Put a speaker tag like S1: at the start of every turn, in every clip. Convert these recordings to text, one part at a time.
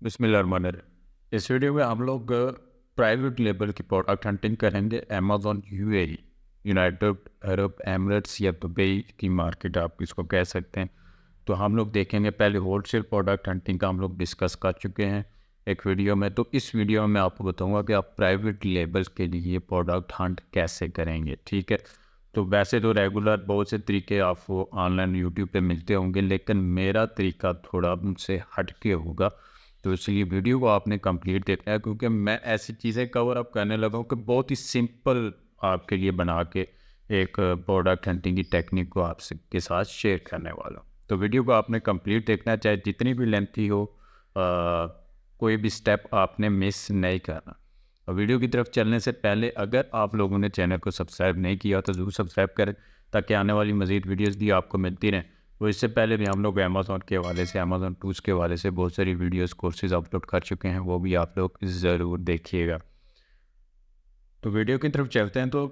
S1: बिस्मिल्लाहिर्रहमानिर्रहीम। इस वीडियो में हम लोग प्राइवेट लेबल की प्रोडक्ट हंटिंग करेंगे। Amazon UAE, United Arab Emirates या दुबई की मार्केट आप इसको कह सकते हैं। तो हम लोग देखेंगे, पहले होलसेल प्रोडक्ट हंटिंग का हम लोग डिस्कस कर चुके हैं एक वीडियो में। तो इस वीडियो में मैं आपको बताऊंगा कि आप प्राइवेट लेबल्स के लिए प्रोडक्ट हंट कैसे करेंगे। ठीक है, तो वैसे तो रेगुलर बहुत से तरीके आपको ऑनलाइन यूट्यूब पे मिलते होंगे, लेकिन मेरा तरीका थोड़ा उनसे हट के होगा। तो इसलिए वीडियो को आपने कंप्लीट देखना है, क्योंकि मैं ऐसी चीज़ें कवर अप करने लगा हूँ कि बहुत ही सिंपल आपके लिए बना के एक प्रोडक्ट हंटिंग की टेक्निक को आपसे के साथ शेयर करने वाला हूँ। तो वीडियो को आपने कंप्लीट देखना है, चाहे जितनी भी लेंथी हो, कोई भी स्टेप आपने मिस नहीं करना। और वीडियो की तरफ चलने से पहले अगर आप लोगों ने चैनल को सब्सक्राइब नहीं किया तो ज़रूर सब्सक्राइब करें, ताकि आने वाली मज़ीद वीडियोस भी आपको मिलती रहें। तो इससे पहले भी हम लोग अमेज़न के हवाले से, अमेज़न टूल्स के हवाले से बहुत सारी वीडियोस कोर्सेज अपलोड कर चुके हैं, वो भी आप लोग ज़रूर देखिएगा। तो वीडियो की तरफ चलते हैं। तो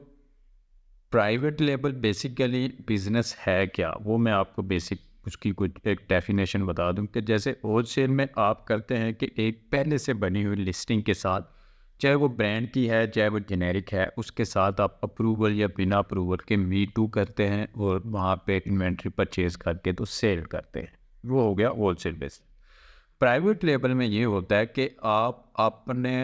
S1: प्राइवेट लेबल बेसिकली बिजनेस है क्या, वो मैं आपको बेसिक उसकी कुछ एक डेफिनेशन बता दूं कि जैसे होलसेल में आप करते हैं कि एक पहले से बनी हुई लिस्टिंग के साथ, चाहे वो ब्रांड की है चाहे वो जेनेरिक है, उसके साथ आप अप्रूवल या बिना अप्रूवल के मी टू करते हैं और वहाँ पे इन्वेंट्री परचेज करके तो सेल करते हैं। वो हो गया होलसेल बेस। प्राइवेट लेबल में ये होता है कि आप अपने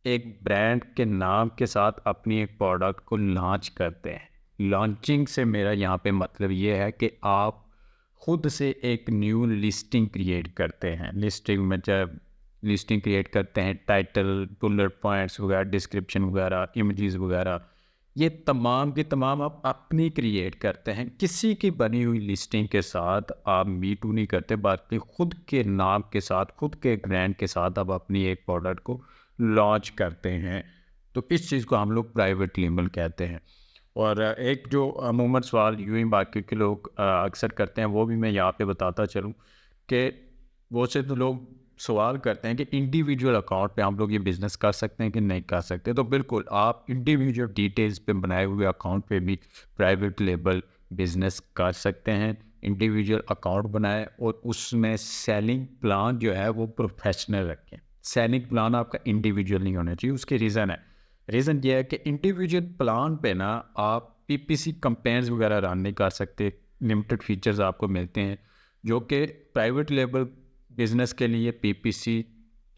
S1: एक ब्रांड के नाम के साथ अपनी एक प्रोडक्ट को लॉन्च करते हैं। लॉन्चिंग से मेरा यहाँ पे मतलब ये है कि आप खुद से एक न्यू लिस्टिंग क्रिएट करते हैं। लिस्टिंग में जब लिस्टिंग क्रिएट करते हैं, टाइटल, बुलेट पॉइंट्स वगैरह, डिस्क्रिप्शन वगैरह, इमेजेस वगैरह, ये तमाम की तमाम आप अपनी क्रिएट करते हैं। किसी की बनी हुई लिस्टिंग के साथ आप मी टू नहीं करते, बल्कि खुद के नाम के साथ, खुद के ब्रांड के साथ आप अपनी एक प्रोडक्ट को लॉन्च करते हैं। तो इस चीज़ को हम लोग प्राइवेट लेबल कहते हैं। और एक जो अमूमन सवाल यूं ही बाकी के लोग अक्सर करते हैं, वो भी मैं यहाँ पे बताता चलूँ कि बहुत से तो लोग सवाल करते हैं कि इंडिविजुअल अकाउंट पे हम लोग ये बिज़नेस कर सकते हैं कि नहीं कर सकते। तो बिल्कुल आप इंडिविजुअल डिटेल्स पे बनाए हुए अकाउंट पे भी प्राइवेट लेबल बिज़नेस कर सकते हैं। इंडिविजुअल अकाउंट बनाए और उसमें सेलिंग प्लान जो है वो प्रोफेशनल रखें। सेलिंग प्लान आपका इंडिविजुअल नहीं होना चाहिए। उसके रीज़न है, रीज़न ये है कि इंडिविजुअल प्लान पे ना आप पीपीसी कंपेन्स वगैरह रन नहीं कर सकते। लिमिटेड फीचर्स आपको मिलते हैं जो कि प्राइवेट लेबल बिज़नेस के लिए पीपीसी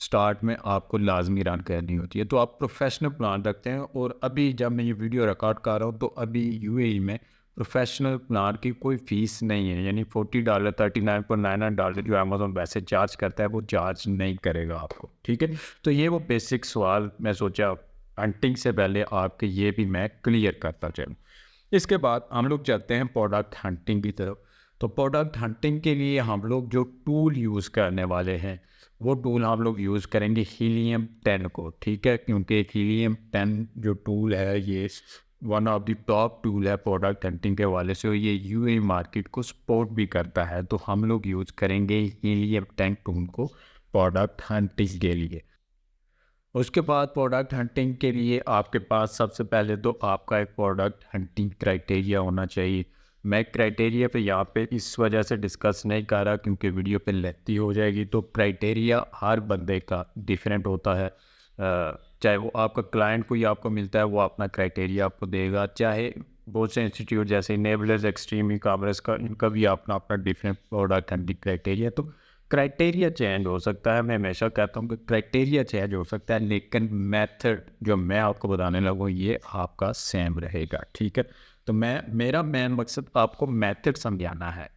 S1: स्टार्ट में आपको लाजमी रन करनी होती है। तो आप प्रोफेशनल प्लान रखते हैं। और अभी जब मैं ये वीडियो रिकॉर्ड कर रहा हूँ तो अभी यूएई में प्रोफेशनल प्लान की कोई फ़ीस नहीं है, यानी $40, $39.99 जो अमेज़न वैसे चार्ज करता है वो चार्ज नहीं करेगा आपको। ठीक है, तो ये वो बेसिक सवाल मैं सोचा हंटिंग से पहले आपके ये भी मैं क्लियर करता चलूँ। इसके बाद हम लोग चलते हैं प्रोडक्ट हंटिंग की तरफ। तो प्रोडक्ट हंटिंग के लिए हम लोग जो टूल यूज़ करने वाले हैं, वो टूल हम लोग यूज़ करेंगे हीलियम 10 को। ठीक है, क्योंकि हीलियम 10 जो टूल है ये one of the top tool है प्रोडक्ट हंटिंग के वाले से, और ये यूएई मार्केट को सपोर्ट भी करता है। तो हम लोग यूज़ करेंगे हीलियम 10 टूल को प्रोडक्ट हंटिंग के लिए। उसके बाद प्रोडक्ट हंटिंग के लिए आपके पास सबसे पहले तो आपका एक प्रोडक्ट हंटिंग क्राइटेरिया होना चाहिए। मैं क्राइटेरिया पे यहाँ पे इस वजह से डिस्कस नहीं कर रहा क्योंकि वीडियो पे लेंथी हो जाएगी। तो क्राइटेरिया हर बंदे का डिफरेंट होता है। चाहे वो आपका क्लाइंट कोई आपको मिलता है वो अपना क्राइटेरिया आपको देगा, चाहे बहुत से इंस्टीट्यूट जैसे इनेबलर्स, एक्सट्रीम ई कॉमर्स का, इनका भी अपना अपना डिफरेंट प्रोडक्ट हंटिंग क्राइटेरिया। तो क्राइटेरिया चेंज हो सकता है, मैं हमेशा कहता हूँ कि क्राइटेरिया चेंज हो सकता है, लेकिन मेथड जो मैं आपको बताने लगूँ ये आपका सेम रहेगा। ठीक है, तो मेरा मेन मकसद आपको मेथड समझाना है।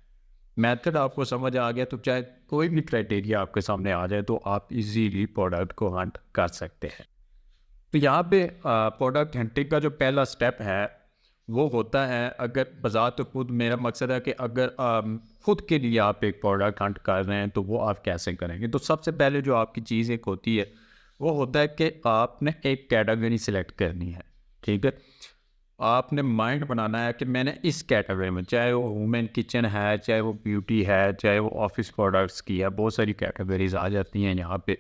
S1: मेथड आपको समझ आ गया तो चाहे कोई भी क्राइटेरिया आपके सामने आ जाए तो आप इजीली प्रोडक्ट को हंट कर सकते हैं। तो यहाँ पे प्रोडक्ट हंटिंग का जो पहला स्टेप है वो होता है, अगर बाज़ात खुद मेरा मकसद है कि अगर खुद के लिए आप एक प्रोडक्ट हंट कर रहे हैं तो वो आप कैसे करेंगे। तो सबसे पहले जो आपकी चीज़ एक होती है वो होता है कि आपने एक कैटेगरी सिलेक्ट करनी है। ठीक है, आपने माइंड बनाना है कि मैंने इस कैटेगरी में, चाहे वो वुमेन किचन है, चाहे वो ब्यूटी है, चाहे वो ऑफिस प्रोडक्ट्स की है, बहुत सारी कैटेगरीज आ जाती हैं यहाँ पे।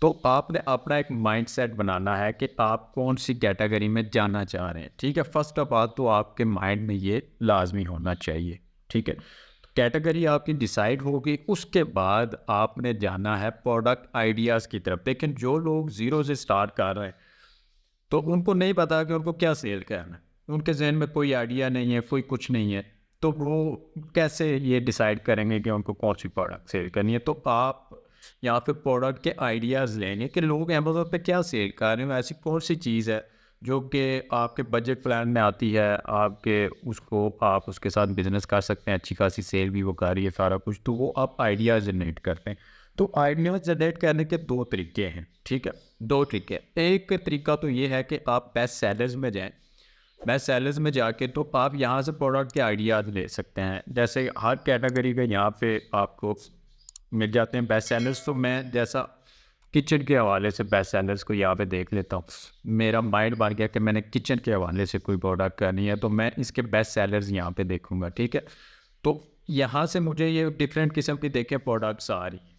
S1: तो आपने अपना एक माइंडसेट बनाना है कि आप कौन सी कैटेगरी में जाना चाह रहे हैं। ठीक है, फर्स्ट ऑफ ऑल तो आपके माइंड में ये लाजमी होना चाहिए। ठीक है, कैटेगरी आपकी डिसाइड होगी, उसके बाद आपने जाना है प्रोडक्ट आइडियाज़ की तरफ। लेकिन जो लोग ज़ीरो से स्टार्ट कर रहे हैं तो उनको नहीं पता कि उनको क्या सेल करना है, उनके जहन में कोई आइडिया नहीं है, कोई कुछ नहीं है, तो वो कैसे ये डिसाइड करेंगे कि उनको कौन सी प्रोडक्ट सेल करनी है। तो आप यहाँ पे प्रोडक्ट के आइडियाज़ लेंगे कि लोग अमेज़ोन पे क्या सेल कर रहे हैं, ऐसी कौन सी चीज़ है जो कि आपके बजट प्लान में आती है, आपके उसको आप उसके साथ बिजनेस कर सकते हैं, अच्छी खासी सेल भी वो कर रही है, सारा कुछ, तो वो आप आइडिया जनरेट करते हैं। तो आइडिया जनरेट करने के दो तरीके हैं, ठीक है, दो तरीके। एक तरीका तो ये है कि आप बेस्ट सेलर्स में जाएं, बेस्ट सेलर्स में जाके तो आप यहाँ से प्रोडक्ट के आइडियाज़ ले सकते हैं। जैसे हर कैटेगरी के यहाँ पे आपको मिल जाते हैं बेस्ट सेलर्स। तो मैं जैसा किचन के हवाले से बेस्ट सेलर्स को यहाँ पे देख लेता हूँ, मेरा माइंड बन गया कि मैंने किचन के हवाले से कोई प्रोडक्ट करनी है, तो मैं इसके बेस्ट सेलर्स यहाँ पे देखूँगा, ठीक है। तो यहाँ से मुझे ये डिफरेंट किस्म की देखें प्रोडक्ट्स आ रही हैं,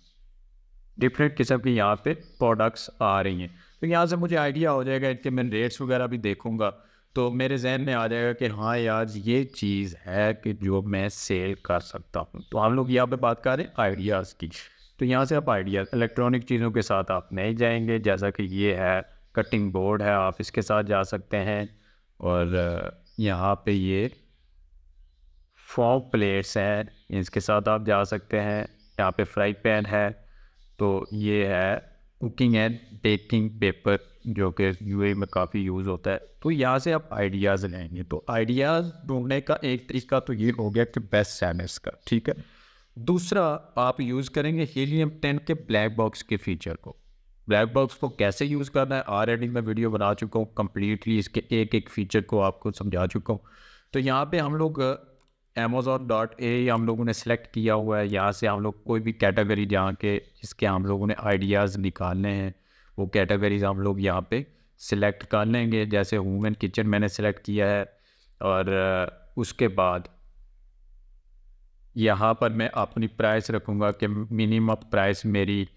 S1: डिफरेंट किस्म की यहाँ पे प्रोडक्ट्स आ रही हैं, तो यहाँ से मुझे आइडिया हो जाएगा, इनके मैं रेट्स वगैरह भी देखूँगा, तो मेरे जहन में आ जाएगा कि हाँ यार ये चीज़ है कि जो मैं सेल कर सकता हूँ। तो हम लोग यहाँ पे बात कर रहे हैं आइडियाज़ की। तो यहाँ से आप आइडियाज़ इलेक्ट्रॉनिक चीज़ों के साथ आप नहीं जाएंगे, जैसा कि ये है कटिंग बोर्ड है, आप इसके साथ जा सकते हैं। और यहाँ पे ये फॉर्म प्लेट्स हैं, इसके साथ आप जा सकते हैं। यहाँ पे फ्राई पैन है, तो ये है कुकिंग एंड बेकिंग पेपर जो कि यूएई में काफ़ी यूज़ होता है। तो यहाँ से आप आइडियाज़ लेंगे। तो आइडियाज़ ढूंढने का एक तरीका तो ये हो गया कि बेस्ट सेलर्स का, ठीक है। दूसरा आप यूज़ करेंगे हीलियम 10 के ब्लैक बॉक्स के फीचर को। ब्लैक बॉक्स को कैसे यूज़ करना है ऑलरेडी मैं वीडियो बना चुका हूँ, कम्प्लीटली इसके एक एक फीचर को आपको समझा चुका हूँ। तो यहाँ पे हम लोग Amazon.a हम लोगों ने सेलेक्ट किया हुआ है। यहाँ से हम लोग कोई भी कैटेगरी जहाँ के जिसके हम लोगों ने आइडियाज़ निकालने हैं, वो कैटेगरीज हम लोग यहाँ पे सिलेक्ट कर लेंगे। जैसे होम एंड किचन मैंने सेलेक्ट किया है, और उसके बाद यहाँ पर मैं अपनी प्राइस रखूँगा कि मिनिमम प्राइस मेरी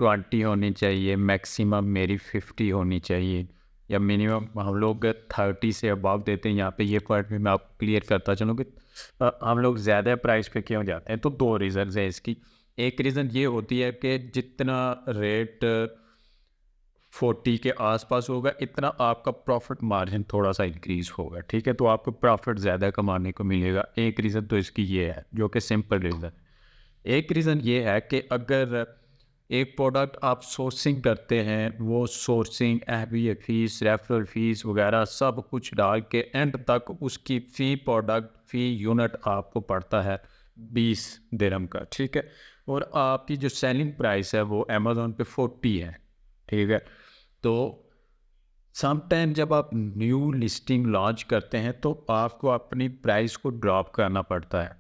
S1: 20 होनी चाहिए, मैक्सिमम मेरी 50 होनी चाहिए, या मिनिमम हम लोग 30 से अबाव देते हैं। यहाँ पे ये पॉइंट भी मैं आपको क्लियर करता चलूँ कि हम लोग ज़्यादा प्राइस पे क्यों जाते हैं। तो दो रीज़न है इसकी। एक रीज़न ये होती है कि जितना रेट 40 के आसपास होगा, इतना आपका प्रॉफिट मार्जिन थोड़ा सा इंक्रीज़ होगा, ठीक है, तो आपको प्रॉफिट ज़्यादा कमाने को मिलेगा। एक रीज़न तो इसकी ये है, जो कि सिंपल रीज़न है। एक रीज़न ये है कि अगर एक प्रोडक्ट आप सोर्सिंग करते हैं, वो sourcing FBA fees, referral fees वगैरह सब कुछ डाल के एंड तक उसकी फ़ी प्रोडक्ट फ़ी यूनिट आपको पड़ता है 20 दिरहम का, ठीक है। और आपकी जो सेलिंग प्राइस है वो अमेज़ोन पे 40 है, ठीक है। तो समटाइम जब आप न्यू लिस्टिंग लॉन्च करते हैं तो आपको अपनी प्राइस को ड्रॉप करना पड़ता है।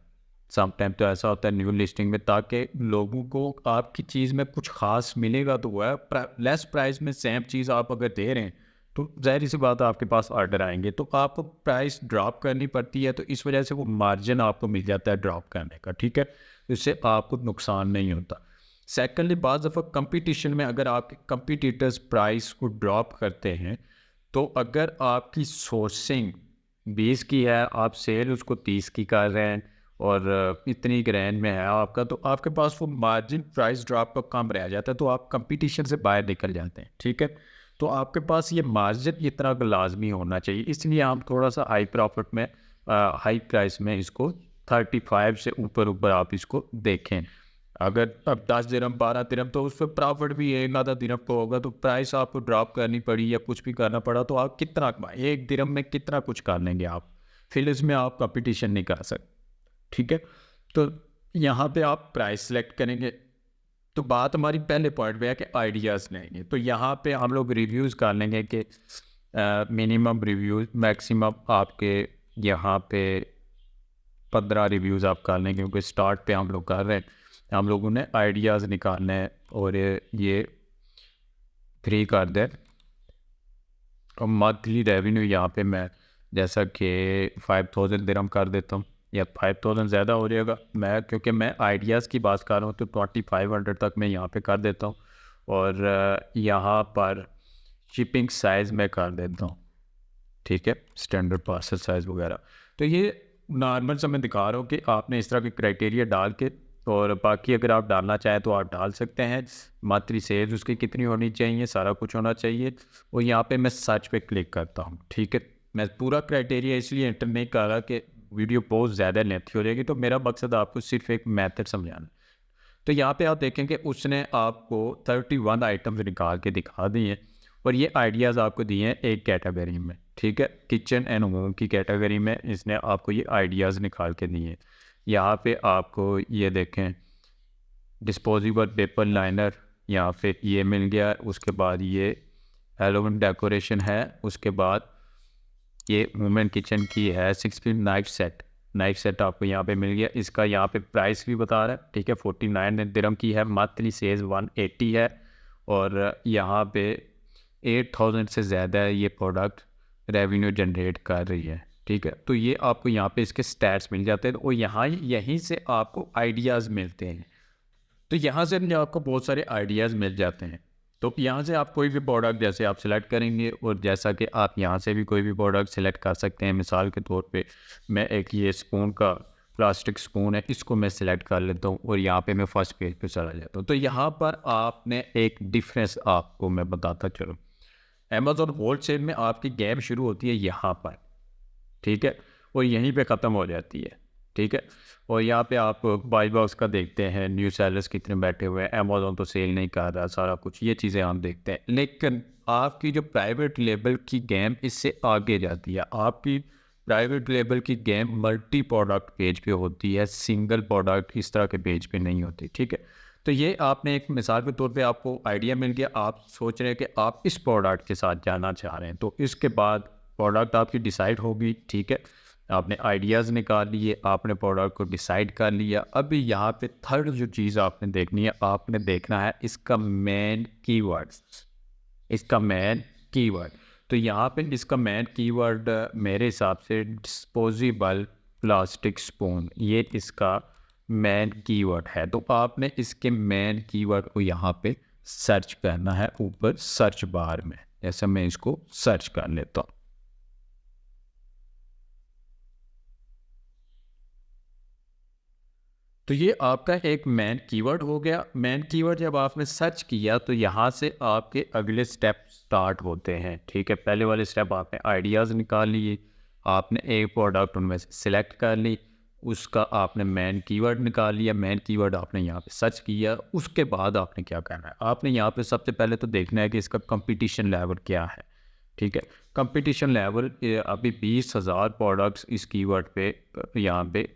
S1: समटाइम तो ऐसा होता है न्यू लिस्टिंग में, ताकि लोगों को आपकी चीज़ में कुछ ख़ास मिलेगा तो वो है। लेस प्राइस में सेम चीज़ आप अगर दे रहे हैं तो ज़ाहिर सी बात है आपके पास ऑर्डर आएंगे, तो आपको प्राइस ड्रॉप करनी पड़ती है। तो इस वजह से वो मार्जिन आपको मिल जाता है ड्रॉप करने का, ठीक है, इससे आपको नुकसान नहीं होता। सेकेंडली, बाज़ दफ़ा कंपटीशन में अगर आपके कंपटीटर्स प्राइस को ड्रॉप करते हैं, तो अगर आपकी सोर्सिंग 20 की है, आप सेल उसको 30 की कर रहे हैं और इतनी ग्रैंड में है आपका, तो आपके पास वो मार्जिन प्राइस ड्रॉप का कम रह जाता है, तो आप कंपटीशन से बाहर निकल जाते हैं, ठीक है। तो आपके पास ये मार्जिन इतना लाजमी होना चाहिए, इसलिए आप थोड़ा सा हाई प्रॉफिट में हाई प्राइस में इसको 35 से ऊपर ऊपर आप इसको देखें। अगर अब 10 दिरहम 12 दिरहम तो उस पर प्रॉफिट भी 1 आधा दिरहम को होगा, तो प्राइस आपको ड्रॉप करनी पड़ी या कुछ भी करना पड़ा तो आप कितना कमाएं, 1 दिरहम में कितना कुछ कर लेंगे आप, फिर इसमें आप कंपटीशन नहीं कर सकते, ठीक है। तो यहाँ पे आप प्राइस सेलेक्ट करेंगे। तो बात हमारी पहले पॉइंट पे है कि आइडियाज़ लेंगे, तो यहाँ पे हम लोग रिव्यूज़ कर लेंगे कि मिनिमम रिव्यूज़, मैक्सिमम आपके यहाँ पे 15 रिव्यूज़ आप कर लेंगे, क्योंकि स्टार्ट पे हम लोग कर रहे हैं, हम लोगों ने आइडियाज़ निकालने हैं। और ये 3 कर दें। और मंथली रेवेन्यू यहाँ पे मैं जैसा कि 5000 दिरहम कर देता हूँ, या 5000 ज़्यादा हो जाएगा, मैं क्योंकि मैं आइडियाज़ की बात कर रहा हूँ तो 2500 तक मैं यहाँ पे कर देता हूँ। और यहाँ पर शिपिंग साइज़ में कर देता हूँ, ठीक है, स्टैंडर्ड पार्सल साइज़ वगैरह। तो ये नॉर्मल सा मैं दिखा रहा हूँ कि आपने इस तरह के क्राइटेरिया डाल के, और बाकी अगर आप डालना चाहें तो आप डाल सकते हैं। मंथली सेल्स उसकी कितनी होनी चाहिए, सारा कुछ होना चाहिए। और यहाँ पे मैं सर्च पे क्लिक करता हूँ, ठीक है। मैं पूरा क्राइटेरिया इसलिए एंटर नहीं कर रहा कि वीडियो बहुत ज़्यादा लेंथी हो जाएगी, तो मेरा मकसद आपको सिर्फ एक मेथड समझाना। तो यहाँ पे आप देखेंगे उसने आपको 31 आइटम्स निकाल के दिखा दी हैं, और ये आइडियाज़ आपको दिए हैं एक कैटेगरी में, ठीक है। किचन एंड होम की कैटेगरी में इसने आपको ये आइडियाज़ निकाल के दिए हैं। यहाँ पे आपको ये देखें डिस्पोजेबल पेपर लाइनर, यहाँ पे ये मिल गया। उसके बाद ये हेलोविन डेकोरेशन है। उसके बाद ये वुमेन किचन की है 6 नाइफ सेट। नाइफ सेट आपको यहाँ पे मिल गया। इसका यहाँ पे प्राइस भी बता रहा है, ठीक है। 49 दिरहम की है। मंथली सेल्स 180 है, और यहाँ पे 8000 से ज़्यादा ये प्रोडक्ट रेवेन्यू जनरेट कर रही है, ठीक है। तो ये आपको यहाँ पे इसके स्टैट्स मिल जाते हैं, और यहाँ यहीं से आपको आइडियाज़ मिलते हैं। तो यहाँ से अपने आपको बहुत सारे आइडियाज़ मिल जाते हैं। तो यहाँ से आप कोई भी प्रोडक्ट जैसे आप सिलेक्ट करेंगे, और जैसा कि आप यहाँ से भी कोई भी प्रोडक्ट सिलेक्ट कर सकते हैं। मिसाल के तौर पे मैं एक ये स्पून का प्लास्टिक स्पून है, इसको मैं सिलेक्ट कर लेता हूँ, और यहाँ पे मैं फर्स्ट पेज पे चला जाता हूँ। तो यहाँ पर आपने एक डिफरेंस आपको मैं बताता चलूँ। अमेज़ॉन होलसेल में आपकी गेम शुरू होती है यहाँ पर, ठीक है, और यहीं पे ख़त्म हो जाती है, ठीक है। और यहाँ पे आप बाई बॉक्स का देखते हैं, न्यू सेलर्स कितने बैठे हुए हैं, अमेज़ॉन तो सेल नहीं कर रहा, सारा कुछ ये चीज़ें हम देखते हैं। लेकिन आपकी जो प्राइवेट लेबल की गेम इससे आगे जाती है। आपकी प्राइवेट लेबल की गेम मल्टी प्रोडक्ट पेज पे होती है, सिंगल प्रोडक्ट इस तरह के पेज पे नहीं होती, ठीक है। तो ये आपने एक मिसाल के तौर पे आपको आइडिया मिल गया। आप सोच रहे हैं कि आप इस प्रोडक्ट के साथ जाना चाह रहे हैं, तो इसके बाद प्रोडक्ट आपकी डिसाइड होगी, ठीक है। आपने आइडियाज़ निकाल लिए, आपने प्रोडक्ट को डिसाइड कर लिया। अभी यहाँ पे थर्ड जो चीज़ आपने देखनी है, आपने देखना है इसका मेन कीवर्ड्स, इसका मेन कीवर्ड। तो यहाँ पे इसका मेन कीवर्ड मेरे हिसाब से डिस्पोजेबल प्लास्टिक स्पून, ये इसका मेन कीवर्ड है। तो आपने इसके मेन कीवर्ड को यहाँ पे सर्च करना है ऊपर सर्च बार में। जैसे मैं इसको सर्च कर लेता हूँ, तो ये आपका एक मेन कीवर्ड हो गया। मेन कीवर्ड जब आपने सर्च किया तो यहाँ से आपके अगले स्टेप स्टार्ट होते हैं, ठीक है। पहले वाले स्टेप आपने आइडियाज़ निकाल लिए, आपने एक प्रोडक्ट उनमें से सिलेक्ट कर ली, उसका आपने मेन कीवर्ड निकाल लिया, मेन कीवर्ड आपने यहाँ पे सर्च किया। उसके बाद आपने क्या करना है, आपने यहाँ पे सबसे पहले तो देखना है कि इसका कंपटीशन लेवल क्या है, ठीक है। कंपटीशन लेवल अभी 20,000 प्रोडक्ट्स इस कीवर्ड पे यहाँ पे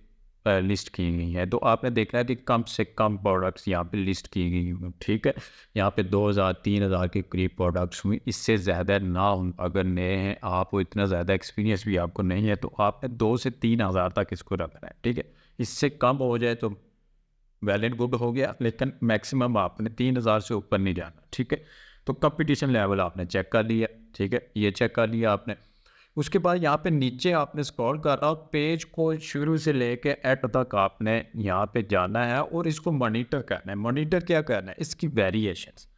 S1: लिस्ट की गई है। तो आपने देखना है कि कम से कम प्रोडक्ट्स यहाँ पे लिस्ट की गई हुई, ठीक है। यहाँ पे 2,000-3,000 के करीब प्रोडक्ट्स हुई, इससे ज़्यादा ना हो। अगर नए हैं आप, इतना ज़्यादा एक्सपीरियंस भी आपको नहीं है, तो आपने 2 से 3,000 तक इसको रखना है, ठीक है। इससे कम हो जाए तो वेल एंड गुड हो गया, लेकिन मैक्सिमम आपने 3,000 से ऊपर नहीं जाना, ठीक है। तो कंपटीशन लेवल आपने चेक कर लिया, ठीक है, ये चेक कर लिया आपने। उसके बाद यहाँ पे नीचे आपने स्क्रॉल करना और पेज को शुरू से लेके एंड तक आपने यहाँ पे जाना है, और इसको मॉनिटर करना है। मॉनिटर क्या करना है, इसकी वेरिएशंस।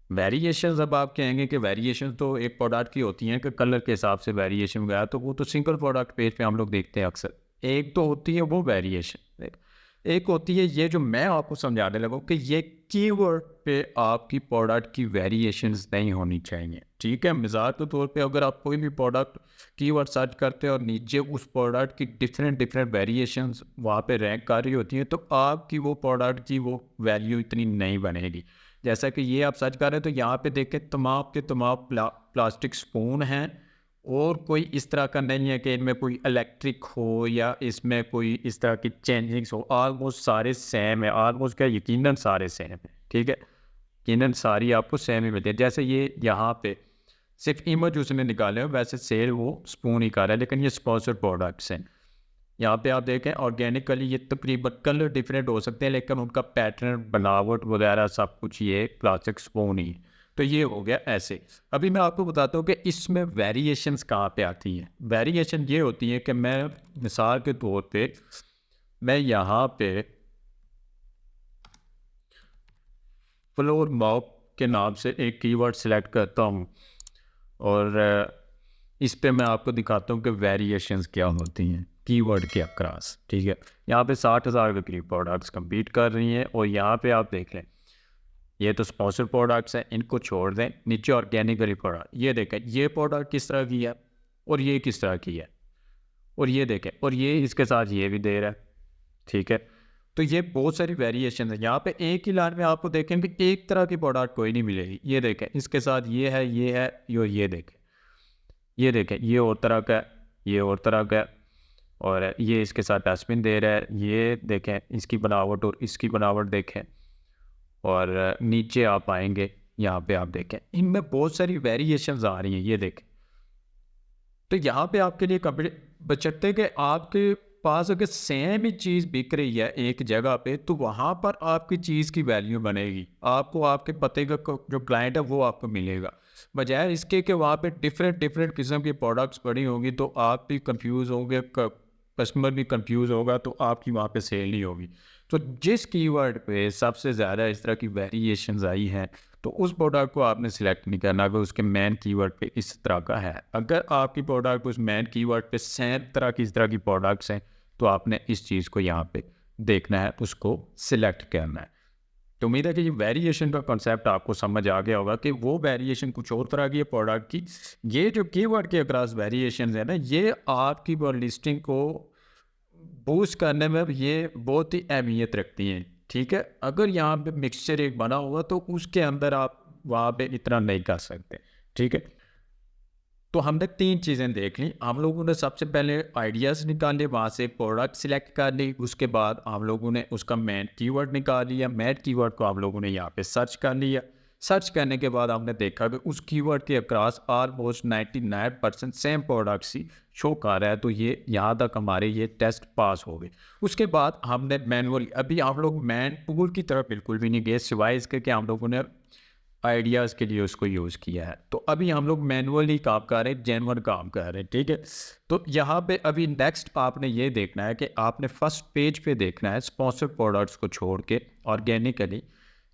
S1: वेरिएशंस अब आप कहेंगे कि वेरिएशन तो एक प्रोडक्ट की होती हैं कि कलर के हिसाब से वेरिएशन गया, तो वो तो सिंगल प्रोडक्ट पेज पे हम लोग देखते हैं अक्सर। एक तो होती है वो वेरिएशन, एक होती है ये जो मैं आपको समझाने लगा कि ये कीवर्ड पे आपकी प्रोडक्ट की वेरिएशंस नहीं होनी चाहिए, ठीक है। मिसाल के तौर पे अगर आप कोई भी प्रोडक्ट कीवर्ड सर्च करते हैं और नीचे उस प्रोडक्ट की डिफरेंट वेरिएशंस वहाँ पे रैंक कर रही होती हैं, तो आपकी वो प्रोडक्ट की वो वैल्यू इतनी नहीं बनेगी। जैसा कि ये आप सर्च कर रहे हैं, तो यहाँ पे देखें तमाम के तमाम प्लास्टिक स्पून हैं, और कोई इस तरह का नहीं है कि इनमें कोई इलेक्ट्रिक हो या इसमें कोई इस तरह की चेंजिंग्स हो। ऑलमोस्ट सारे सेम है, ऑलमोस्ट क्या यकीनन सारे सेम है, ठीक है। यकीनन सारी आपको सेम ही मिलती है। जैसे ये यहाँ पे सिर्फ इमेज उसने निकाले हो, वैसे सेल वो स्पून ही कर रहा है, लेकिन ये स्पॉन्सर्ड प्रोडक्ट्स हैं। यहाँ पे आप देखें ऑर्गेनिकली ये तकरीबन कलर डिफरेंट हो सकते हैं, लेकिन उनका पैटर्न बनावट वगैरह सब कुछ ये प्लास्टिक स्पून ही। तो ये हो गया ऐसे। अभी मैं आपको बताता हूँ कि इसमें वेरिएशंस कहाँ पे आती हैं। वेरिएशन ये होती है कि मैं मिसाल के तौर पे मैं यहाँ पे फ्लोर मॉप के नाम से एक कीवर्ड सेलेक्ट करता हूँ, और इस पे मैं आपको दिखाता हूँ कि वेरिएशंस क्या होती हैं। कीवर्ड के अक्रॉस, ठीक है। यहाँ पे 60,000 के करीब प्रोडक्ट्स कम्पीट कर रही हैं। और यहाँ पे आप देख लें, ये तो स्पॉन्सर प्रोडक्ट्स हैं, इनको छोड़ दें। नीचे ऑर्गेनिकली प्रोडक्ट, ये देखें ये प्रोडक्ट किस तरह की है और ये किस तरह की है, और ये देखें, और ये इसके साथ ये भी दे रहा है, ठीक है। तो ये बहुत सारी वेरिएशन है। यहाँ पे एक ही लाइन में आपको देखें कि एक तरह की प्रोडक्ट कोई नहीं मिलेगी। ये देखें इसके साथ ये है, ये है, ये देखें, ये देखें, ये और तरह का है, ये और तरह का है, और ये इसके साथ डस्टबिन दे रहा है। ये देखें इसकी बनावट और इसकी बनावट देखें। और नीचे आप आएंगे, यहाँ पे आप देखें इनमें बहुत सारी वेरिएशंस आ रही हैं, ये देखें। तो यहाँ पे आपके लिए कपड़े बचते कि आपके पास अगर सेम ही चीज़ बिक रही है एक जगह पे, तो वहाँ पर आपकी चीज़ की वैल्यू बनेगी। आपको आपके पते का जो क्लाइंट है वो आपको मिलेगा, बजाय इसके कि वहाँ पे डिफरेंट डिफरेंट किस्म की प्रोडक्ट्स पड़ी होंगी, तो आप भी कंफ्यूज होंगे, कस्टमर भी कंफ्यूज होगा, तो आपकी वहाँ पे सेल नहीं होगी। तो जिस कीवर्ड पे सबसे ज़्यादा इस तरह की वेरिएशंस आई हैं, तो उस प्रोडक्ट को आपने सिलेक्ट नहीं करना अगर उसके मेन कीवर्ड पे इस तरह का है। अगर आपकी प्रोडक्ट उस मेन कीवर्ड पे सेम तरह की इस तरह की प्रोडक्ट्स हैं, तो आपने इस चीज़ को यहाँ पे देखना है, उसको सिलेक्ट करना है। तो उम्मीद है कि ये वेरिएशन का कॉन्सेप्ट आपको समझ आ गया होगा कि वो वेरिएशन कुछ और तरह की है प्रोडक्ट की। ये जो कीवर्ड के अक्रॉस वेरिएशन है ना, ये आपकी लिस्टिंग को बूस्ट करने में ये बहुत ही अहमियत रखती हैं, ठीक है। अगर यहाँ पे मिक्सचर एक बना हुआ तो उसके अंदर आप वहाँ पे इतना नहीं कर सकते, ठीक है। तो हमने 3 चीज़ें देख ली। हम लोगों ने सबसे पहले आइडियाज़ निकाले, वहाँ से प्रोडक्ट सिलेक्ट कर ली। उसके बाद हम लोगों ने उसका मेन कीवर्ड निकाल लिया। मेन कीवर्ड को हम लोगों ने यहाँ पे सर्च कर लिया। सर्च करने के बाद हमने देखा कि उस कीवर्ड के अक्रॉस ऑलमोस्ट 99% सेम प्रोडक्ट्स ही शो कर रहा है। तो ये यहाँ तक हमारे ये टेस्ट पास हो गए। उसके बाद हमने मैनुअली, अभी हम लोग मैन टूल की तरफ बिल्कुल भी नहीं गए, सिवाय इसके कि हम लोगों ने आइडियाज़ के लिए उसको यूज़ किया है। तो अभी हम लोग मैनुअली काम कर रहे हैं, जेन्युइन काम कर रहे हैं, ठीक है। तो यहाँ पे अभी नेक्स्ट आपने ये देखना है कि आपने फर्स्ट पेज पे देखना है, स्पॉन्सर प्रोडक्ट्स को छोड़ के ऑर्गेनिकली।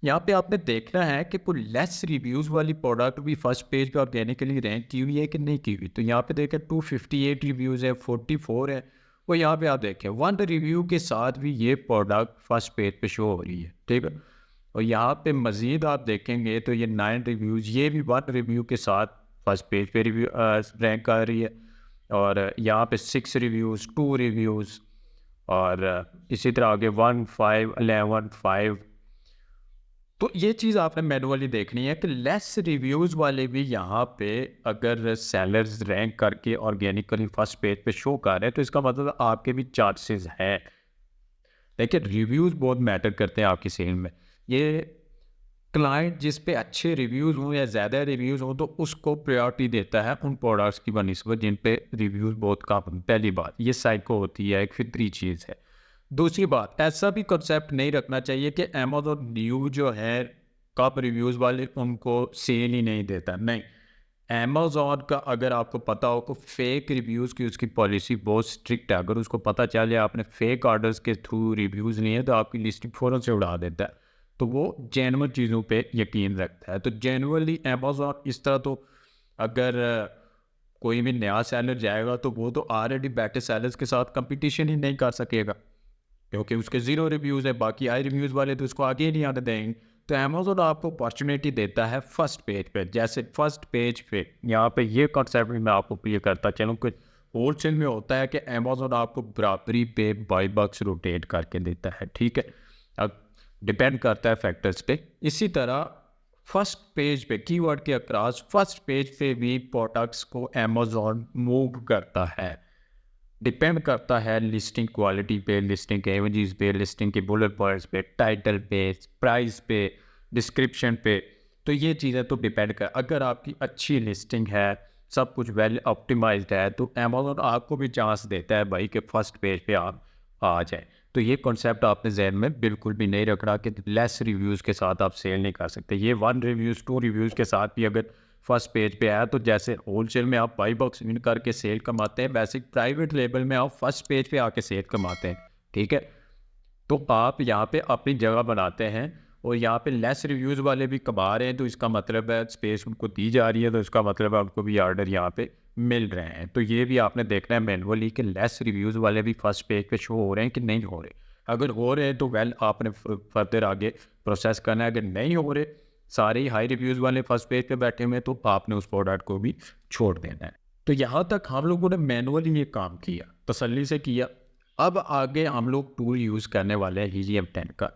S1: यहाँ पे आपने देखना है कि कोई लेस रिव्यूज़ वाली प्रोडक्ट भी फर्स्ट पेज पे ऑर्गेनिकली रैंक की हुई है कि नहीं की हुई। तो यहाँ पे देखें 258 रिव्यूज़ है, 44 है। और यहाँ पे आप देखें 1 रिव्यू के साथ भी ये प्रोडक्ट फर्स्ट पेज पे शो हो रही है, ठीक है। और यहाँ पे मज़ीद आप देखेंगे तो ये 9 रिव्यूज़, ये भी 1 रिव्यू के साथ फर्स्ट पेज पे रिव्यू रैंक कर रही है। और यहाँ पे 6 रिव्यूज़, 2 रिव्यूज़, और इसी तरह आगे 1, 5, 11, 5। तो ये चीज़ आपने मैनुअली देखनी है कि लेस रिव्यूज़ वाले भी यहाँ पे अगर सेलर्स रैंक करके ऑर्गेनिकली फर्स्ट पेज पे शो कर रहे हैं, तो इसका मतलब आपके भी चांसेस हैं। देखिए रिव्यूज़ बहुत मैटर करते हैं आपकी सेल में। ये क्लाइंट जिस पे अच्छे रिव्यूज़ हों या ज़्यादा रिव्यूज़ हों, तो उसको प्रायोरिटी देता है उन प्रोडक्ट्स की बनिस्बत जिन पे रिव्यूज़ बहुत कम हों। पहली बात ये साइको होती है, एक फितरी चीज़ है। दूसरी बात, ऐसा भी कंसेप्ट नहीं रखना चाहिए कि अमेज़न न्यू जो है कम रिव्यूज़ वाले उनको सेल ही नहीं देता, नहीं। अमेज़न का अगर आपको पता हो कि फेक रिव्यूज़ की उसकी पॉलिसी बहुत स्ट्रिक्ट है। अगर उसको पता चल जाए आपने फेक ऑर्डर्स के थ्रू रिव्यूज़ लिए तो आपकी लिस्टिंग फ़ौरन से उड़ा देता है। तो वो जेन्युइन चीज़ों पे यकीन रखता है। तो जेन्युइनली अमेज़न इस तरह, तो अगर कोई भी नया सेलर जाएगा तो वो तो ऑलरेडी बैठे सेलर्स के साथ कंपटीशन ही नहीं कर सकेगा, क्योंकि उसके 0 रिव्यूज़ है। बाकी हाई रिव्यूज़ वाले तो उसको आगे ही नहीं आने देंगे। तो अमेज़न आपको अपॉर्चुनिटी देता है फर्स्ट पेज पे। जैसे फर्स्ट पेज पे यहाँ पे ये कॉन्सेप्ट भी मैं आपको क्लियर करता चलूँ कि होलसेल में होता है कि अमेज़न आपको बराबरी पे बाई बॉक्स रोटेट करके देता है, ठीक है। अब डिपेंड करता है फैक्टर्स पे। इसी तरह फर्स्ट पेज पे कीवर्ड के अक्रॉस फर्स्ट पेज पे भी प्रोडक्ट्स को अमेज़न मूव करता है। डिपेंड करता है लिस्टिंग क्वालिटी पे, लिस्टिंग के इमेजेस पे, लिस्टिंग के बुलेट पॉइंट्स पे, टाइटल पे, प्राइस पे, डिस्क्रिप्शन पे। तो ये चीज़ें तो डिपेंड कर, अगर आपकी अच्छी लिस्टिंग है, सब कुछ वेल ऑप्टिमाइज्ड है, तो अमेज़न आपको भी चांस देता है भाई कि फर्स्ट पेज पे आप आ जाए। तो ये कॉन्सेप्ट आपने जहन में बिल्कुल भी नहीं रखना कि लेस रिव्यूज़ के साथ आप सेल नहीं कर सकते। ये 1 रिव्यूज़ 2 रिव्यूज़ के साथ भी अगर फर्स्ट पेज पे आया, तो जैसे होलसेल में आप बाई बॉक्स विन करके सेल कमाते हैं, वैसे प्राइवेट लेबल में आप फर्स्ट पेज पे आके सेल कमाते हैं, ठीक है। तो आप यहाँ पे अपनी जगह बनाते हैं और यहाँ पे लेस रिव्यूज़ वाले भी कमा रहे हैं, तो इसका मतलब है स्पेस उनको दी जा रही है, तो इसका मतलब है उनको भी ऑर्डर यहाँ पे मिल रहे हैं। तो ये भी आपने देखना है मैनुअली कि लेस रिव्यूज़ वाले भी फर्स्ट पेज पे शो हो रहे हैं कि नहीं हो रहे। अगर हो रहे हैं तो वेल आपने फर्दर आगे प्रोसेस करना है। अगर नहीं हो रहे, सारे ही हाई रिव्यूज़ वाले फर्स्ट पेज पे बैठे हुए हैं, तो आपने उस प्रोडक्ट को भी छोड़ देना है। तो यहाँ तक हम लोगों ने मैनुअली ये काम किया, तसल्ली से किया। अब आगे हम लोग टूल यूज़ करने वाले हैं हीलियम 10 का,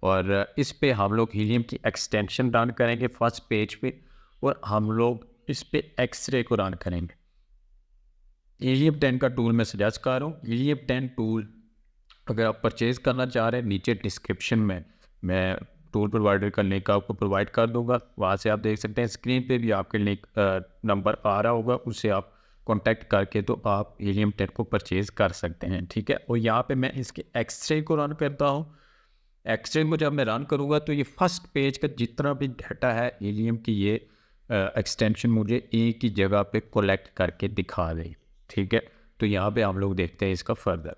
S1: और इस पे हम लोग हीलियम की एक्सटेंशन रन करेंगे फर्स्ट पेज पे, और हम लोग इस पे एक्सरे को रन करेंगे। हीलियम 10 का टूल मैं सजेस्ट कर रहा हूँ। हीलियम 10 टूल अगर आप परचेज़ करना चाह रहे हैं, नीचे डिस्क्रिप्शन में मैं टूल प्रोवाइडर का लिंक आपको प्रोवाइड कर दूंगा, वहाँ से आप देख सकते हैं। स्क्रीन पे भी आपके लिंक नंबर आ रहा होगा, उससे आप कांटेक्ट करके तो आप हीलियम 10 को परचेज़ कर सकते हैं, ठीक है। और यहाँ पे मैं इसके एक्सरे को रन करता हूँ। एक्सरे को जब मैं रन करूँगा तो ये फर्स्ट पेज का जितना भी डाटा है हीलियम की, ये एक्सटेंशन मुझे एक ही जगह पे कलेक्ट करके दिखा दे, ठीक है। तो यहाँ पे हम लोग देखते हैं इसका फर्दर।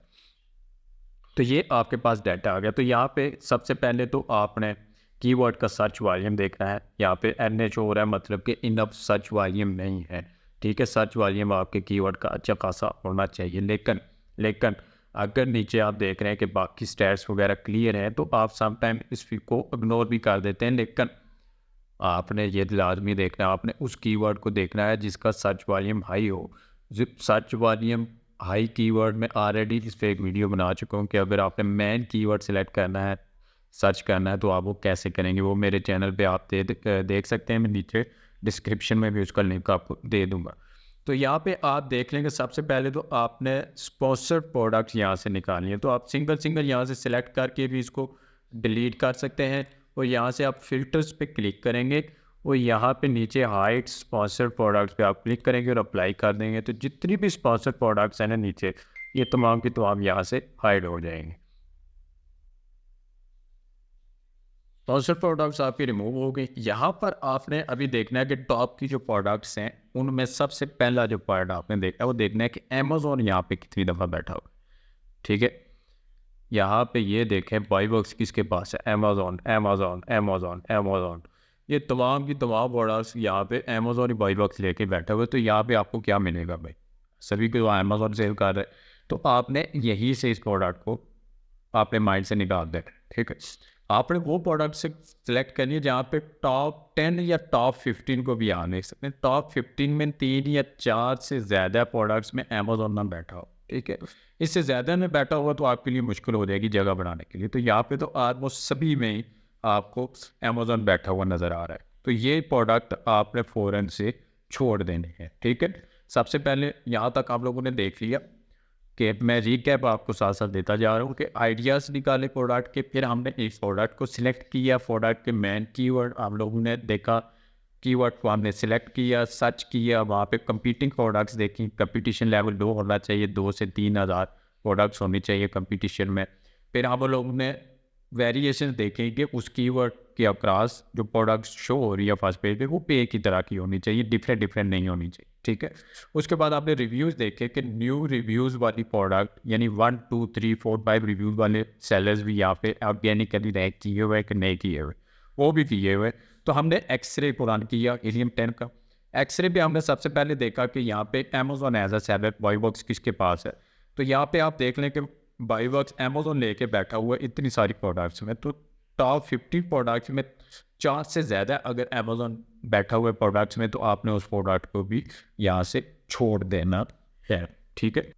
S1: तो ये आपके पास डाटा आ गया। तो यहाँ पे सबसे पहले तो आपने कीवर्ड का सर्च वॉल्यूम देखना है। यहाँ पे NH हो रहा है, मतलब कि इनफ सर्च वॉल्यूम नहीं है, ठीक है। सर्च वॉल्यूम आपके कीवर्ड का अच्छा खासा होना चाहिए। लेकिन अगर नीचे आप देख रहे हैं कि बाकी स्टैट्स वगैरह क्लियर हैं, तो आप समटाइम इस को इग्नोर भी कर देते हैं। लेकिन आपने ये लाजमी देखना है, आपने उस कीवर्ड को देखना है जिसका सर्च वॉल्यूम हाई हो। सर्च वॉल्यूम हाई कीवर्ड में ऑलरेडी इस पर एक वीडियो बना चुका हूँ कि अगर आपने मेन कीवर्ड सेलेक्ट करना है, सर्च करना है, तो आप वो कैसे करेंगे, वो मेरे चैनल पे आप देख सकते हैं। मैं नीचे डिस्क्रिप्शन में भी उसका लिंक आपको दे दूँगा। तो यहाँ पे आप देख लेंगे, सबसे पहले तो आपने स्पॉन्सर्ड प्रोडक्ट्स यहाँ से निकालनी है। तो आप सिंगल यहाँ से सिलेक्ट करके भी इसको डिलीट कर सकते हैं, और यहाँ से आप फिल्टर्स पे क्लिक करेंगे, और यहाँ पे नीचे हाइड स्पॉन्सर्ड प्रोडक्ट्स पे आप क्लिक करेंगे और अप्लाई कर देंगे। तो जितनी भी स्पॉन्सर्ड प्रोडक्ट्स हैं ना नीचे, ये तमाम की तमाम यहाँ से हाइड हो जाएंगे। स्पॉन्सर्ड प्रोडक्ट्स आपके रिमूव हो गए। यहाँ पर आपने अभी देखना है कि टॉप की जो प्रोडक्ट्स हैं उनमें सबसे पहला जो पॉइंट आपने देखना है वो देखना है कि अमेजोन यहाँ पे कितनी दफ़ा बैठा हुआ है, ठीक है। यहाँ पे ये देखें बाई बॉक्स किसके पास है, अमेजोन अमेजोन अमेजोन अमेजोन। ये तमाम की तमाम प्रोडक्ट्स यहाँ पे अमेजोन ही बाई बॉक्स लेके बैठे हुए। तो यहाँ पे आपको क्या मिलेगा भाई, सभी को अमेजोन सेल कर रहे हैं, तो आपने यहीं से इस प्रोडक्ट को आपने माइंड से निकाल देना, ठीक है। आपने वो प्रोडक्ट से सिलेक्ट करनी है जहाँ पे टॉप 10 या टॉप 15 को भी आ नहीं सकते। टॉप 15 में 3 या 4 से ज़्यादा प्रोडक्ट्स में अमेजोन ना बैठा हो, ठीक है। इससे ज़्यादा में बैठा हुआ तो आपके लिए मुश्किल हो जाएगी जगह बनाने के लिए। तो यहाँ पे तो ऑलमोस्ट सभी में ही आपको अमेजोन बैठा हुआ नज़र आ रहा है। तो ये प्रोडक्ट आपने फ़ौरन से छोड़ देने हैं, ठीक है। सबसे पहले यहाँ तक आप लोगों ने देख लिया कि मैं रीकैप आपको साथ साथ देता जा रहा हूँ कि आइडियाज़ निकाले प्रोडक्ट के, फिर हमने इस प्रोडक्ट को सिलेक्ट किया, प्रोडक्ट के मेन कीवर्ड हम लोगों ने देखा, कीवर्ड को हमने सिलेक्ट किया, सर्च किया, वहाँ पे कंपीटिंग प्रोडक्ट्स देखी, कंपटीशन लेवल 2 होना चाहिए, 2 से 3 हज़ार प्रोडक्ट्स होनी चाहिए कंपटीशन में। फिर हम लोगों ने वेरिएशन देखें कि उस कीवर्ड के अक्रॉस जो प्रोडक्ट्स शो हो रही है फर्स्ट पेज पे वो पे की तरह की होनी चाहिए, डिफरेंट नहीं होनी चाहिए, ठीक है। उसके बाद आपने रिव्यूज़ देखे कि न्यू रिव्यूज़ वाली प्रोडक्ट यानी 1 2 3 4 5 रिव्यूज़ वाले सेलर्स भी यहाँ पे ऑर्गेनिकली रैंक किए हुए कि नहीं किए हुए, वो भी किए हुए। तो हमने एक्सरे को रन किया हीलियम 10 का। एक्सरे पे हमने सबसे पहले देखा कि यहाँ पे Amazon as a seller buy box किसके पास है। तो यहाँ पे आप देख लें कि बाई बॉक्स अमेजोन लेके बैठा हुआ है इतनी सारी प्रोडक्ट्स में। तो टॉप 50 प्रोडक्ट्स में 4 से ज़्यादा अगर अमेजोन बैठा हुआ है प्रोडक्ट्स में, तो आपने उस प्रोडक्ट को भी यहाँ से छोड़ देना है, ठीक है।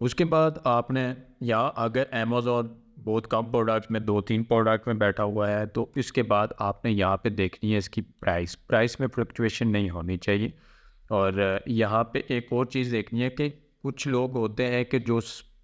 S1: उसके बाद आपने यहाँ अगर अमेजोन बहुत कम प्रोडक्ट्स में 2-3 प्रोडक्ट में बैठा हुआ है, तो इसके बाद आपने यहाँ पे देखनी है इसकी प्राइस में फ्लक्चुएशन नहीं होनी चाहिए। और यहाँ पे एक और चीज़ देखनी है कि कुछ लोग होते हैं कि जो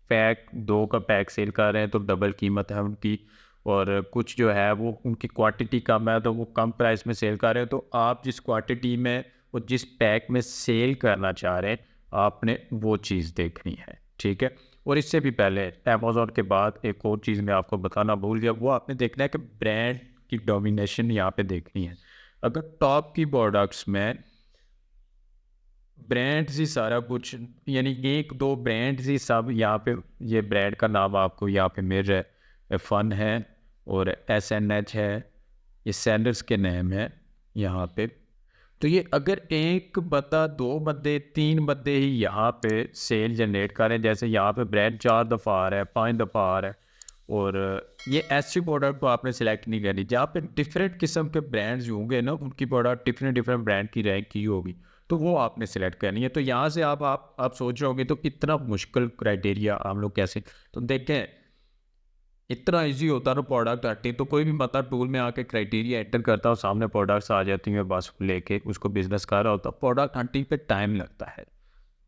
S1: पैक 2 का पैक सेल कर रहे हैं तो डबल कीमत है उनकी, और कुछ जो है वो उनकी क्वांटिटी कम है तो वो कम प्राइस में सेल कर रहे हैं। तो आप जिस क्वांटिटी में और जिस पैक में सेल करना चाह रहे हैं आपने वो चीज़ देखनी है, ठीक है। और इससे भी पहले अमेजोन के बाद एक और चीज़ मैं आपको बताना भूल गया, वो आपने देखना है कि ब्रांड की डोमिनेशन यहाँ पे देखनी है। अगर टॉप की प्रोडक्ट्स में ब्रांड्स ही सारा कुछ, यानी 1-2 ब्रांड्स ही सब यहाँ पे, ये ब्रांड का नाम आपको यहाँ पे मिल रहा है, फन है और SNH है, ये सैंडल्स के नेम है यहाँ पे। तो ये अगर एक बंदा, 2 बंदे, 3 बंदे ही यहाँ पे सेल जनरेट करें, जैसे यहाँ पे ब्रांड 4 दफ़ा आ रहा है, 5 दफ़ा आ रहा है, और ये ऐसी प्रोडक्ट को आपने सेलेक्ट नहीं करनी जहाँ पे डिफरेंट किस्म के ब्रांड्स होंगे ना, उनकी प्रोडक्ट डिफरेंट डिफरेंट ब्रांड की रैंक की होगी, तो वो आपने सेलेक्ट करनी है। तो यहाँ से आप सोच रहे होंगे तो इतना मुश्किल क्राइटेरिया हम लोग कैसे, तो देखें इतना इजी होता है ना प्रोडक्ट हंटिंग, तो कोई भी बंदा टूल में आके क्राइटेरिया एंटर करता है, सामने प्रोडक्ट्स आ जाती हैं, बस लेके उसको बिजनेस कर रहा होता है। प्रोडक्ट हंटिंग पे टाइम लगता है,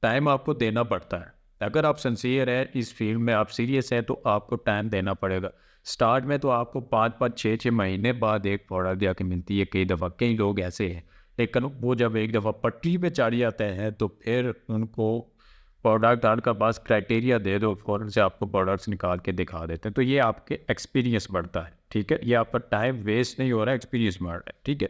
S1: टाइम आपको देना पड़ता है। अगर आप सिंसियर है इस फील्ड में, आप सीरियस हैं, तो आपको टाइम देना पड़ेगा। स्टार्ट में तो आपको 5-5 6-6 महीने बाद एक प्रोडक्ट जाके मिलती है कई दफ़ा, कई लोग ऐसे हैं। लेकिन वो जब एक दफ़ा पटरी पे चढ़ जाते हैं तो फिर उनको प्रोडक्ट का पास क्राइटेरिया दे दो, फ़ौरन से आपको प्रोडक्ट्स निकाल के दिखा देते हैं। तो ये आपके एक्सपीरियंस बढ़ता है, ठीक है, ये आपका टाइम वेस्ट नहीं हो रहा है, एक्सपीरियंस बढ़ रहा है, ठीक है।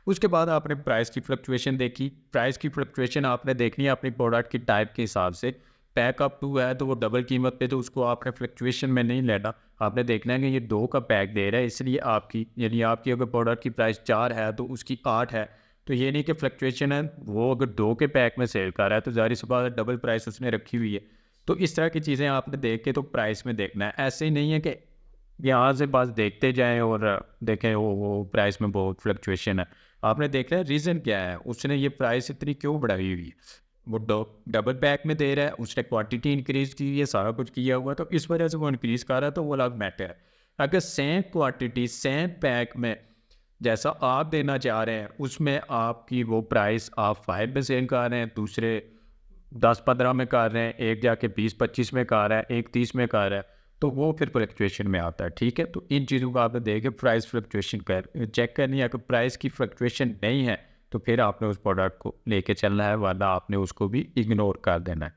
S1: उसके बाद आपने प्राइस की फ्लक्चुएशन देखी, प्राइस की फ्लक्चुएशन आपने देखनी है अपनी प्रोडक्ट की टाइप के हिसाब से। पैक अप 2 है तो वो डबल कीमत पे, तो उसको आपने फ्लक्चुएशन में नहीं लेना, आपने देखना है कि ये 2 का पैक दे रहा है, इसलिए आपकी यानी आपकी अगर प्रोडक्ट की प्राइस 4 है तो उसकी 8 है, तो ये नहीं कि फ्लक्चुएशन है, वो अगर 2 के पैक में सेल कर रहा है तो ज़ाहिर-सी बात है डबल प्राइस उसने रखी हुई है। तो इस तरह की चीज़ें आपने देख के तो प्राइस में देखना है। ऐसे ही नहीं है कि यहाँ से बस देखते जाएँ और देखें वो प्राइस में बहुत फ्लक्चुएशन है। आपने देखना है रीज़न क्या है, उसने ये प्राइस इतनी क्यों बढ़ाई हुई है। वो डबल पैक में दे रहा है, उसने क्वांटिटी इंक्रीज़ की है, सारा कुछ किया हुआ है, तो इस वजह से वो इंक्रीज़ कर रहा है, तो वो अलग मैटर है। अगर सेम क्वांटिटी सेम पैक में जैसा आप देना चाह रहे हैं, उसमें आपकी वो प्राइस आप 5 में सेल कर रहे हैं, दूसरे 10-15 में कर रहे हैं, एक जाके 20-25 में कर रहा है, एक 30 में कर रहा है, तो वो फिर फ्लक्चुएशन में आता है, ठीक है। तो इन चीज़ों को आपने देख के प्राइस फ्लक्चुएशन चेक करनी है। अगर प्राइस की फ्लक्चुएशन नहीं है तो फिर आपने उस प्रोडक्ट को लेके चलना है, वरना आपने उसको भी इग्नोर कर देना है।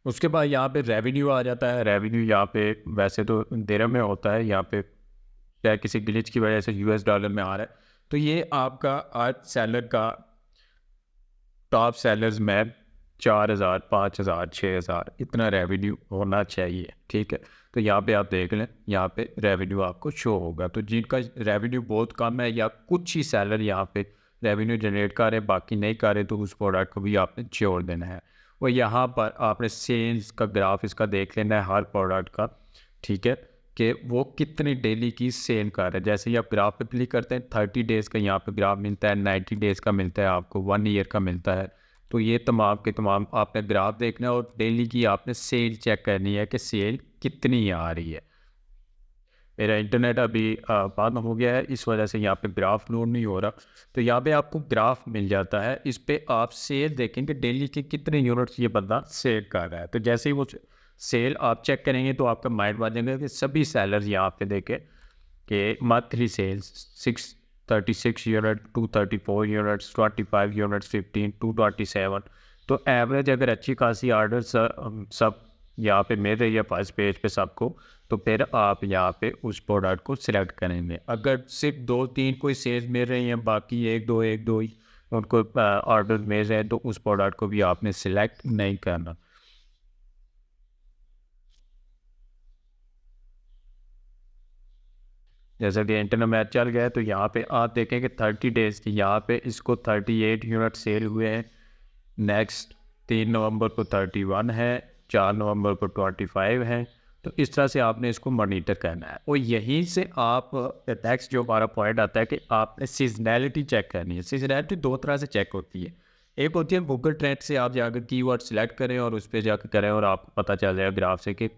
S1: उसके बाद यहाँ पे रेवेन्यू आ जाता है। रेवेन्यू यहाँ पे वैसे तो दिरहम में होता है, यहाँ पे चाहे किसी ग्लिच की वजह से यूएस डॉलर में आ रहा है। तो ये आपका आज सेलर का टॉप सेलर्स में 4,000 5,000 6,000 इतना रेवेन्यू होना चाहिए, ठीक है। तो यहाँ पे आप देख लें, यहाँ पे रेवेन्यू आपको शो होगा। तो जिनका रेवेन्यू बहुत कम है या कुछ ही सेलर यहाँ पे रेवेन्यू जनरेट कर रहे हैं, बाकी नहीं कर रहे, तो उस प्रोडक्ट को भी आपने छोड़ देना है। और यहाँ पर आपने सेल्स का ग्राफ इसका देख लेना है हर प्रोडक्ट का, ठीक है, कि वो कितनी डेली की सेल कर रहा है। जैसे ही आप ग्राफ पे क्लिक करते हैं 30 डेज़ का यहाँ पे ग्राफ मिलता है, 90 डेज़ का मिलता है, आपको 1 ईयर का मिलता है। तो ये तमाम के तमाम आपने ग्राफ देखना है और डेली की आपने सेल चेक करनी है कि सेल कितनी आ रही है। मेरा इंटरनेट अभी बंद हो गया है, इस वजह से यहाँ पे ग्राफ लोड नहीं हो रहा। तो यहाँ पे आपको ग्राफ मिल जाता है, इस पे आप सेल देखेंगे डेली के कितने यूनिट्स ये बंदा सेल कर रहा है। तो जैसे ही वो सेल आप चेक करेंगे तो आपका माइंड बन जाएगा कि सभी सेलर्स यहाँ पे देखें कि monthly sales 636 unit, 234 units, 25 units, 15, 227। तो एवरेज अगर अच्छी खासी आर्डर सब यहाँ पे मिल रही है फर्स्ट पेज पे सबको, तो फिर आप यहाँ पे उस प्रोडक्ट को सिलेक्ट करेंगे। अगर सिर्फ 2-3 कोई सेल्स मिल रही हैं, बाकी एक दो ही उनको ऑर्डर मिल रहे हैं, तो उस प्रोडक्ट को भी आपने सिलेक्ट नहीं करना। जैसा कि इंटरनेट मैच चल गया है, तो यहाँ पे आप देखेंगे 30 डेज़ की, यहाँ पे इसको 38 यूनिट सेल हुए हैं। नेक्स्ट 3 नवंबर को 31 है, 4 नवंबर को 25 है। तो इस तरह से आपने इसको मॉनिटर करना है। और यहीं से आप नेक्स्ट जो हमारा पॉइंट आता है कि आपने सीजनैलिटी चेक करनी है। सीजनैलिटी 2 तरह से चेक होती है। एक होती है गूगल ट्रेंड से आप जाकर कीवर्ड सेलेक्ट करें और उस पर जाकर करें और आपको पता चल जाएगा ग्राफ से कि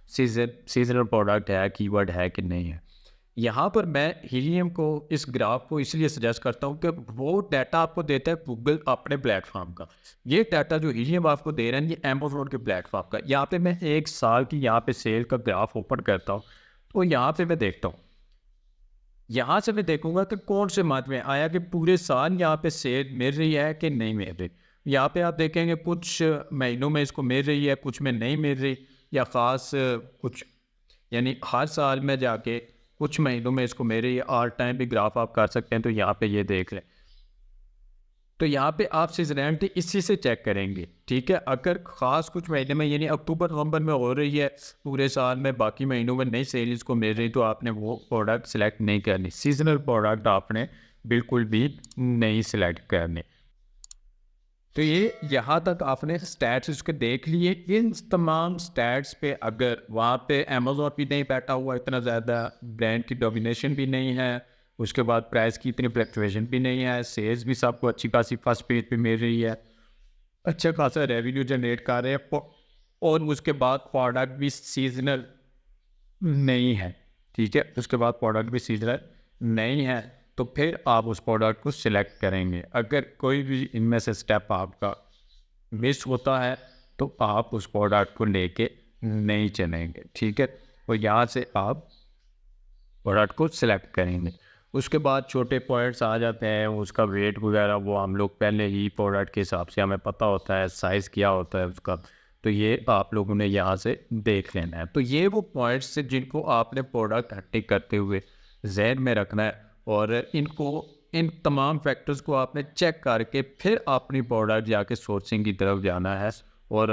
S1: सीजनल प्रोडक्ट है, कीवर्ड है कि नहीं है। यहाँ पर मैं हीलियम को, इस ग्राफ को इसलिए सजेस्ट करता हूँ कि वो डाटा आपको देता है गूगल अपने प्लेटफॉर्म का। ये डाटा जो हीलियम आपको दे रहे हैं ये अमेज़न के प्लेटफॉर्म का। यहाँ पे मैं 1 साल की यहाँ पे सेल का ग्राफ ओपन करता हूँ, तो यहाँ पे मैं देखता हूँ, यहाँ से मैं देखूंगा कि कौन से मंथ में आया कि पूरे साल यहाँ पे सेल मिल रही है कि नहीं मिल रही। यहाँ पे आप देखेंगे कुछ महीनों में इसको मिल रही है, कुछ में नहीं मिल रही, या ख़ास कुछ, यानी हर साल में जाके कुछ महीनों में इसको मेरे ये ऑल टाइम भी ग्राफ आप कर सकते हैं। तो यहाँ पे ये देख लें, तो यहाँ पे आप सीजनैलिटी इसी से चेक करेंगे, ठीक है। अगर ख़ास कुछ महीने में यानी अक्टूबर नवंबर में हो रही है पूरे साल में, बाकी महीनों में नई सेल इसको मिल रही, तो आपने वो प्रोडक्ट सेलेक्ट नहीं करनी। सीजनल प्रोडक्ट आपने बिल्कुल भी नहीं सिलेक्ट करने। तो ये यहाँ तक आपने स्टैट्स उसके देख लिए। इन तमाम स्टैट्स पे अगर वहाँ पे अमेज़न भी नहीं बैठा हुआ इतना ज़्यादा, ब्रांड की डोमिनेशन भी नहीं है, उसके बाद प्राइस की इतनी फ्लक्चुएशन भी नहीं है, सेल्स भी सबको अच्छी खासी फर्स्ट पेज पे मिल रही है, अच्छा खासा रेवेन्यू जनरेट कर रहे हैं, और उसके बाद प्रोडक्ट भी सीजनल नहीं है, ठीक है, उसके बाद प्रोडक्ट भी सीजनल नहीं है, तो फिर आप उस प्रोडक्ट को सिलेक्ट करेंगे। अगर कोई भी इनमें से स्टेप आपका मिस होता है तो आप उस प्रोडक्ट को लेके नहीं चलेंगे, ठीक है। और यहाँ से आप प्रोडक्ट को सिलेक्ट करेंगे। उसके बाद छोटे पॉइंट्स आ जाते हैं, उसका वेट वगैरह वो हम लोग पहले ही प्रोडक्ट के हिसाब से हमें पता होता है, साइज़ क्या होता है उसका, तो ये आप लोगों ने यहाँ से देख लेना है। तो ये वो पॉइंट्स हैं जिनको आपने प्रोडक्ट हंटिंग करते हुए जहन में रखना है, और इन तमाम फैक्टर्स को आपने चेक करके फिर अपनी प्रोडक्ट जाके सोर्सिंग की तरफ जाना है। और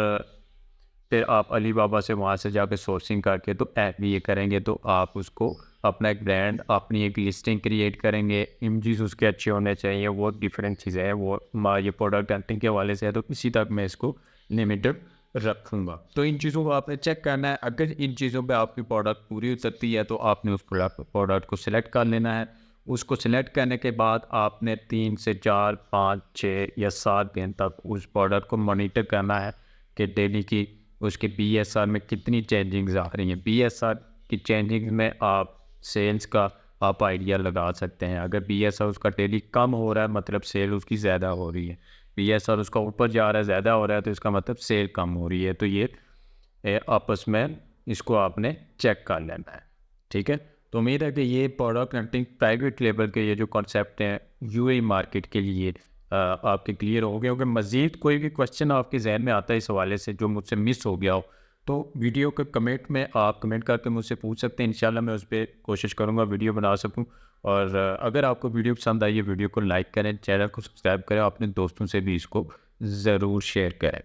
S1: फिर आप अली बाबा से वहाँ से जाके सोर्सिंग करके तो ऐप भी ये करेंगे, तो आप उसको अपना एक ब्रांड, अपनी एक लिस्टिंग क्रिएट करेंगे। इमेजेस उसके अच्छे होने चाहिए, वो डिफरेंट चीज़ें हैं, वो ये प्रोडक्ट हंटिंग के हवाले से है, तो इसी तक मैं इसको लिमिटेड रखूँगा। तो इन चीज़ों को आपने चेक करना है। अगर इन चीज़ों पे आपकी प्रोडक्ट पूरी हो सकती है तो आपने उस प्रोडक्ट को सिलेक्ट कर लेना है। उसको सिलेक्ट करने के बाद आपने 3 से 4, 5, 6 या 7 दिन तक उस प्रोडक्ट को मॉनिटर करना है कि डेली की उसके बीएसआर में कितनी चेंजिंग्स आ रही हैं। बीएसआर की चेंजिंग में आप सेल्स का आप आइडिया लगा सकते हैं। अगर बीएसआर उसका डेली कम हो रहा है मतलब सेल उसकी ज़्यादा हो रही है, बीएसआर उसका ऊपर जा रहा है, ज़्यादा हो रहा है, तो इसका मतलब सेल कम हो रही है। तो ये आपस में इसको आपने चेक कर लेना है, ठीक है। तो उम्मीद है कि ये प्रोडक्ट हंटिंग प्राइवेट लेवल के ये जो कॉन्सेप्ट हैं यूएई मार्केट के लिए आपके क्लियर हो गए होंगे। मज़ीद कोई भी क्वेश्चन आपके जहन में आता है इस हवाले से जो मुझसे मिस हो गया हो, तो वीडियो के कमेंट में आप कमेंट करके मुझसे पूछ सकते हैं। इंशाल्लाह मैं उस पर कोशिश करूँगा वीडियो बना सकूँ। और अगर आपको वीडियो पसंद आई है, वीडियो को लाइक करें, चैनल को सब्सक्राइब करें, अपने दोस्तों से भी इसको ज़रूर शेयर करें।